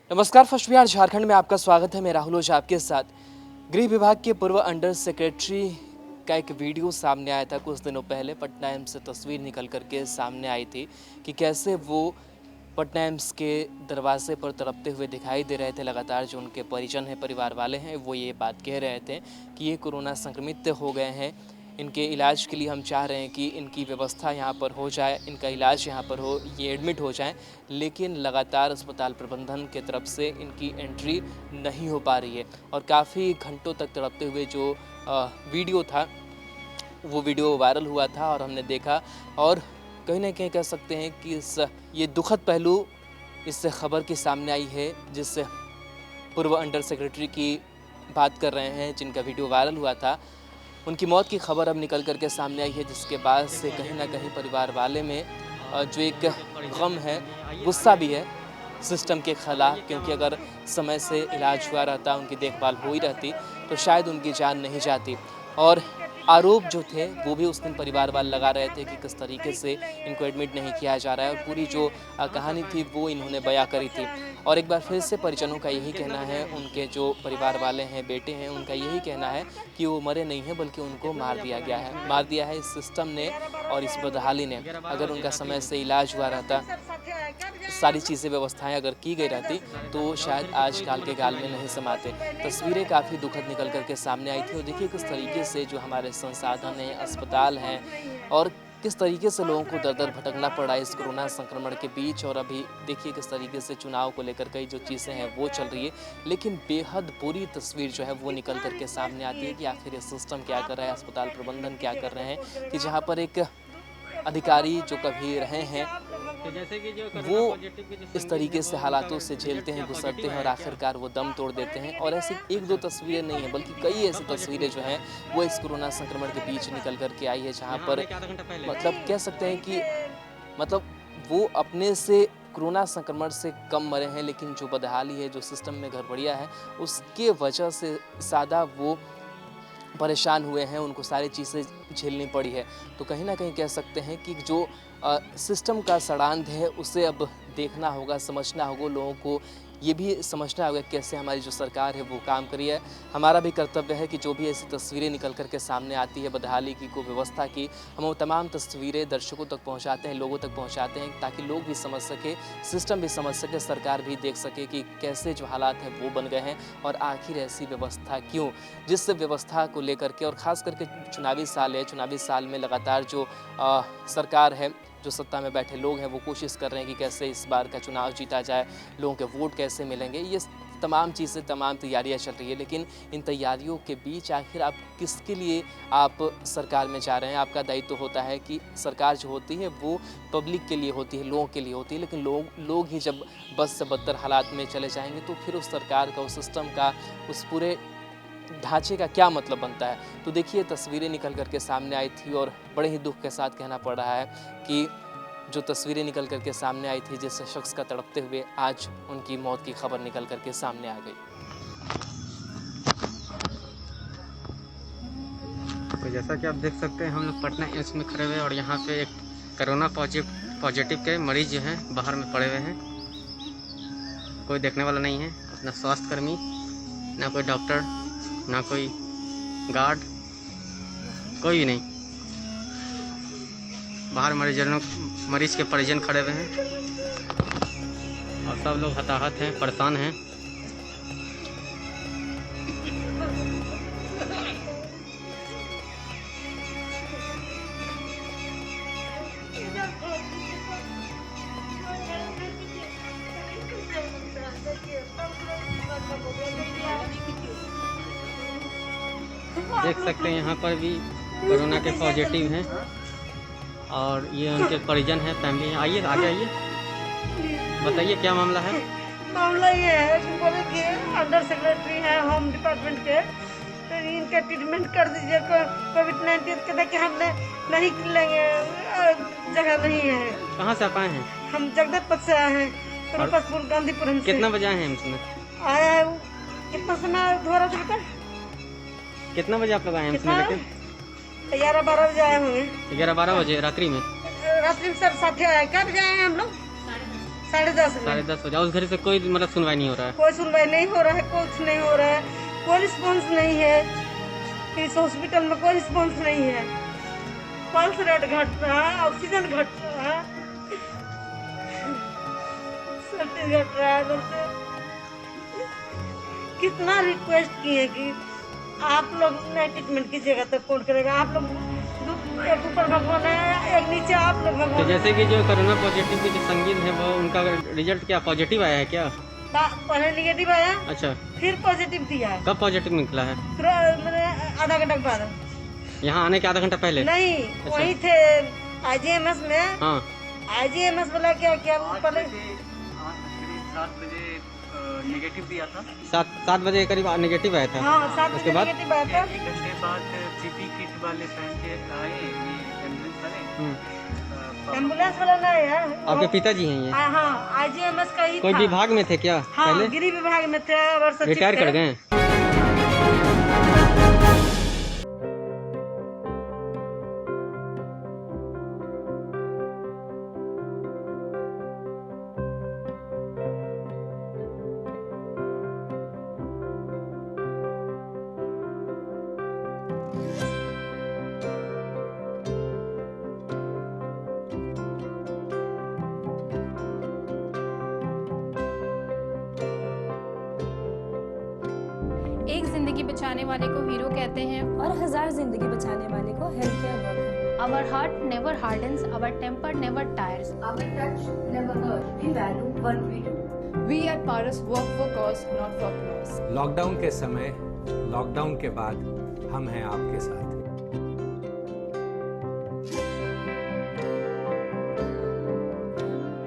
नमस्कार। फर्स्ट बिहार झारखंड में आपका स्वागत है। मैं राहुल ओझा आपके साथ। गृह विभाग के पूर्व अंडर सेक्रेटरी का एक वीडियो सामने आया था कुछ दिनों पहले। पटना एम्स से तस्वीर निकल करके सामने आई थी कि कैसे वो पटना एम्स के दरवाजे पर तड़पते हुए दिखाई दे रहे थे। लगातार जो उनके परिजन हैं, परिवार वाले हैं, वो ये बात कह रहे थे कि ये कोरोना संक्रमित हो गए हैं, इनके इलाज के लिए हम चाह रहे हैं कि इनकी व्यवस्था यहाँ पर हो जाए, इनका इलाज यहाँ पर हो, ये एडमिट हो जाएं। लेकिन लगातार अस्पताल प्रबंधन के तरफ से इनकी एंट्री नहीं हो पा रही है और काफ़ी घंटों तक तड़पते हुए जो वीडियो था वो वीडियो वायरल हुआ था और हमने देखा। और कहीं ना कहीं कह सकते हैं कि ये दुखद पहलू इस खबर के सामने आई है, जिस पूर्व अंडर सेक्रेटरी की बात कर रहे हैं जिनका वीडियो वायरल हुआ था। उनकी मौत की खबर अब निकल करके सामने आई है, जिसके बाद से कहीं ना कहीं परिवार वाले में जो एक गम है, गुस्सा भी है सिस्टम के खिलाफ। क्योंकि अगर समय से इलाज हुआ रहता, उनकी देखभाल हुई रहती, तो शायद उनकी जान नहीं जाती। और आरोप जो थे वो भी उस दिन परिवार वाले लगा रहे थे कि किस तरीके से इनको एडमिट नहीं किया जा रहा है, और पूरी जो कहानी थी वो इन्होंने बयां करी थी। और एक बार फिर से परिजनों का यही कहना है, उनके जो परिवार वाले हैं, बेटे हैं, उनका यही कहना है कि वो मरे नहीं हैं बल्कि उनको मार दिया गया है। मार दिया है इस सिस्टम ने और इस बदहाली ने। अगर उनका समय से इलाज हुआ रहता, सारी चीज़ें व्यवस्थाएं अगर की गई रहती, तो शायद आज काल के गाल में नहीं समाते। तस्वीरें काफ़ी दुखद निकल करके सामने आई थी। और देखिए किस तरीके से जो हमारे संसाधन हैं, अस्पताल हैं, और किस तरीके से लोगों को दर-दर भटकना पड़ा इस कोरोना संक्रमण के बीच। और अभी देखिए किस तरीके से चुनाव को लेकर कई जो चीज़ें हैं वो चल रही है। लेकिन बेहद बुरी तस्वीर जो है वो निकल करके सामने आती है कि आखिर ये सिस्टम क्या कर रहा है, अस्पताल प्रबंधन क्या कर रहे हैं, कि जहाँ पर एक अधिकारी जो कभी रहे हैं वो इस तरीके से हालातों से झेलते हैं, गुजरते हैं और आखिरकार वो दम तोड़ देते हैं। और ऐसी एक दो तस्वीरें नहीं है बल्कि कई ऐसी तस्वीरें जो हैं वो इस कोरोना संक्रमण के बीच निकल करके आई है, जहाँ पर मतलब कह सकते हैं कि मतलब वो अपने से कोरोना संक्रमण से कम मरे हैं, लेकिन जो बदहाली है, जो सिस्टम में गड़बड़ियाँ है, उसके वजह से ज़्यादा वो परेशान हुए हैं, उनको सारी चीज़ें झेलनी पड़ी है। तो कहीं न कहीं कह सकते हैं कि जो सिस्टम का सड़ांध है उसे अब देखना होगा, समझना होगा। लोगों को ये भी समझना होगा कैसे हमारी जो सरकार है वो काम करी है। हमारा भी कर्तव्य है कि जो भी ऐसी तस्वीरें निकल कर के सामने आती है बदहाली की, कुव्यवस्था की, हम वो तमाम तस्वीरें दर्शकों तक पहुंचाते हैं, लोगों तक पहुंचाते हैं, ताकि लोग भी समझ सके, सिस्टम भी समझ सके, सरकार भी देख सके कि कैसे जो हालात हैं वो बन गए हैं और आखिर ऐसी व्यवस्था क्यों। जिस व्यवस्था को लेकर के, और ख़ास करके चुनावी साल है, चुनावी साल में लगातार जो सरकार है, जो सत्ता में बैठे लोग हैं, वो कोशिश कर रहे हैं कि कैसे इस बार का चुनाव जीता जाए, लोगों के वोट कैसे मिलेंगे, ये तमाम चीज़ें, तमाम तैयारियां चल रही है। लेकिन इन तैयारियों के बीच आखिर आप किसके लिए आप सरकार में जा रहे हैं? आपका दायित्व तो होता है कि सरकार जो होती है वो पब्लिक के लिए होती है, लोगों के लिए होती है। लेकिन लोग ही जब बद से बदतर हालात में चले जाएंगे, तो फिर उस सरकार का, उस सिस्टम का, उस पूरे ढांचे का क्या मतलब बनता है। तो देखिए तस्वीरें निकल करके सामने आई थी और बड़े ही दुख के साथ कहना पड़ रहा है कि जो तस्वीरें निकल करके सामने आई थी, जिस शख्स का तड़पते हुए आज उनकी मौत की खबर निकल करके सामने आ गई। तो जैसा कि आप देख सकते हैं, हम लोग पटना एम्स में खड़े हुए हैं और यहाँ पे एक कोरोना पॉजिटिव के मरीज जो हैं बाहर में पड़े हुए हैं। कोई देखने वाला नहीं है, अपना स्वास्थ्यकर्मी, ना कोई डॉक्टर, ना कोई गार्ड, कोई भी नहीं। बाहर मरीज के परिजन खड़े हुए हैं और सब लोग हताहत हैं, परेशान हैं। देख सकते हैं यहाँ पर भी कोरोना के पॉजिटिव हैं और ये उनके परिजन हैं, फैमिली हैं। आइए आगे आइए, बताइए क्या मामला है। मामला ये है कि बोले कि अंडर सेक्रेटरी हैं होम डिपार्टमेंट के, तो इनका ट्रीटमेंट कर दीजिए। कोविड-19 के देखिए हमने नहीं लेंगे, जगह नहीं है। कहाँ से आप आए हैं? हम जगदलपुर से आए हैं, तुलसीपुर गांधीपुरम से। कितना बजे आए हैं एम्स में? आया है कितना समय हो रहा था बेटा? कितना बजे आप लोग आए एम्स में? लेकिन 11-12 बजे आए होंगे। 11-12 बजे रात्रि में? रात्रि में सर साथे आए। क्या बजे आए हैं हम लोग? 10:30 में। 10:30 हो जाए, उस घड़ी से कोई मतलब सुनवाई नहीं हो रहा है? कोई सुनवाई नहीं हो रहा है, कुछ नहीं हो रहा है, कोई रिस्पॉन्स नहीं है। इस हॉस्पिटल में कोई रिस्पॉन्स नहीं है। पल्स रेट घट रहा है, ऑक्सीजन घट रहा है, सब चीज घट रहा है। इधर से कितना रिक्वेस्ट किए कि आप लोग नहीं ट्रीटमेंट कीजिएगा तो कौन करेगा। आप लोग एक ऊपर भगवान है, एक नीचे आप लोग तो भगवान। जैसे कि जो कोरोना पॉजिटिव के जो संगीत है वो उनका रिजल्ट क्या पॉजिटिव आया है क्या? पहले निगेटिव आया, अच्छा, फिर पॉजिटिव दिया। कब पॉजिटिव निकला है? मैंने आधा घंटा के बाद। यहाँ आने के आधा घंटा पहले? नहीं, वही थे IGMS में। हाँ, IGMS वाला क्या क्या पहले 7 बजे नेगेटिव दिया था। 7 बजे करीब नेगेटिव आया था। हाँ 7 उसके बजे बाद? नेगेटिव आया था। 1 घंटे बाद PP किट वाले पहन के आए, ये एम्बुलेंस वाले। एम्बुलेंस वाला नहीं है। आपके पिताजी हैं ये? हाँ IGMS का ही कोई था। विभाग में थे क्या हाँ, पहले? गृह विभाग में थे और सचिव रिटायर कर थे। गए? एक जिंदगी बचाने वाले को हीरो कहते हैं और 1000 जिंदगी बचाने वाले को health care worker. Our heart never hardens, our temper never tires. Our touch never hurt. We value what we do. We at Paras work for cause, not for applause. Lockdown के समय, lockdown के बाद हम हैं आपके साथ।